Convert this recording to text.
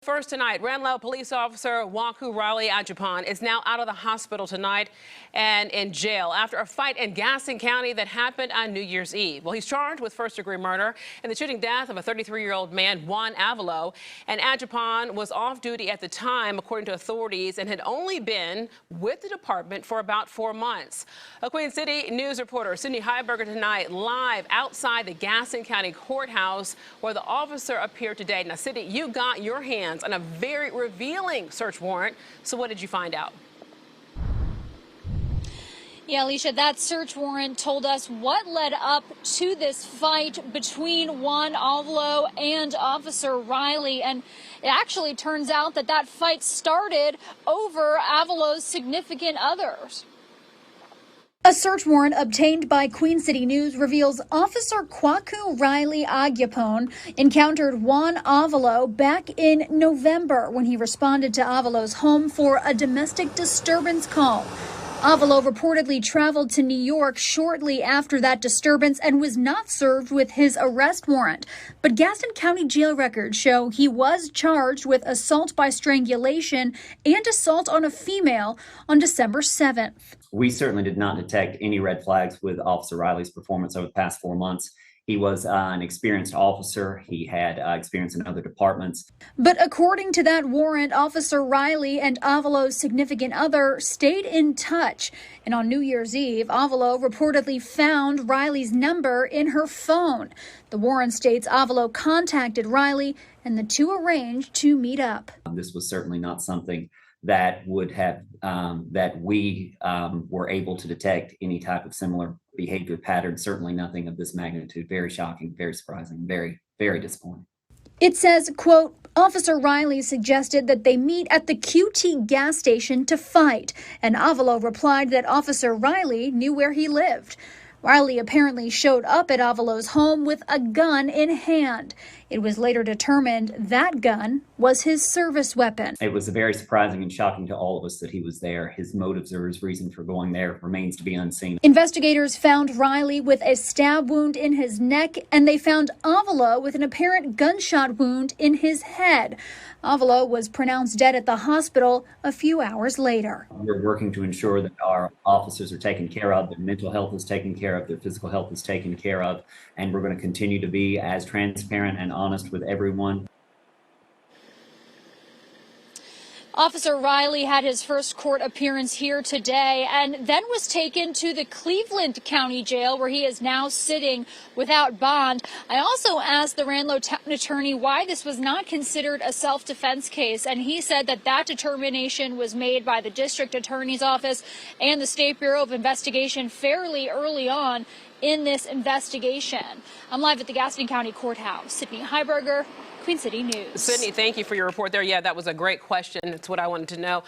First tonight, Ranlo police officer Kwaku Agyapon is now out of the hospital tonight and in jail after a fight in Gaston County that happened on New Year's Eve. Well, he's charged with first-degree murder in the shooting death of a 33-year-old man, Juan Avalo. And Agyapon was off duty at the time, according to authorities, and had only been with the department for about 4 months. A Queen City News reporter, Sydney Heiberger, tonight live outside the Gaston County courthouse where the officer appeared today. Now, Sydney, you got your hands on a very revealing search warrant. So what did you find out? Yeah, Alicia, that search warrant told us what led up to this fight between Juan Avalo and Officer Riley. And it actually turns out that that fight started over Avalo's significant others. A search warrant obtained by Queen City News reveals Officer Kwaku Agyapon encountered Juan Avalo back in November when he responded to Avalo's home for a domestic disturbance call. Avalo reportedly traveled to New York shortly after that disturbance and was not served with his arrest warrant. But Gaston County jail records show he was charged with assault by strangulation and assault on a female on December 7th. We certainly did not detect any red flags with Officer Riley's performance over the past 4 months. He was an experienced officer. He had experience in other departments. But according to that warrant, Officer Riley and Avalo's significant other stayed in touch. And on New Year's Eve, Avalo reportedly found Riley's number in her phone. The warrant states Avalo contacted Riley and the two arranged to meet up. This was certainly not something that would have that we were able to detect any type of similar behavior pattern. Certainly nothing of this magnitude. Very shocking, very surprising, very, very disappointing. It says, quote, Officer Riley suggested that they meet at the QT gas station to fight, and Avalo replied that Officer Riley knew where he lived. Riley apparently showed up at Avalo's home with a gun in hand. It was later determined that gun was his service weapon. It was very surprising and shocking to all of us that he was there. His motives or his reason for going there remains to be unseen. Investigators found Riley with a stab wound in his neck, and they found Avalo with an apparent gunshot wound in his head. Avalo was pronounced dead at the hospital a few hours later. We're working to ensure that our officers are taken care of, their mental health is taken care of, their physical health is taken care of, and we're going to continue to be as transparent and honest with everyone. Officer Riley had his first court appearance here today and then was taken to the Cleveland County Jail, where he is now sitting without bond. I also asked the Ranlo town attorney why this was not considered a self-defense case, and he said that that determination was made by the district attorney's office and the State Bureau of Investigation fairly early on in this investigation. I'm live at the Gaston County Courthouse. Sydney Heiberger, Queen City News. Sydney, thank you for your report there. Yeah, that was a great question. It's what I wanted to know.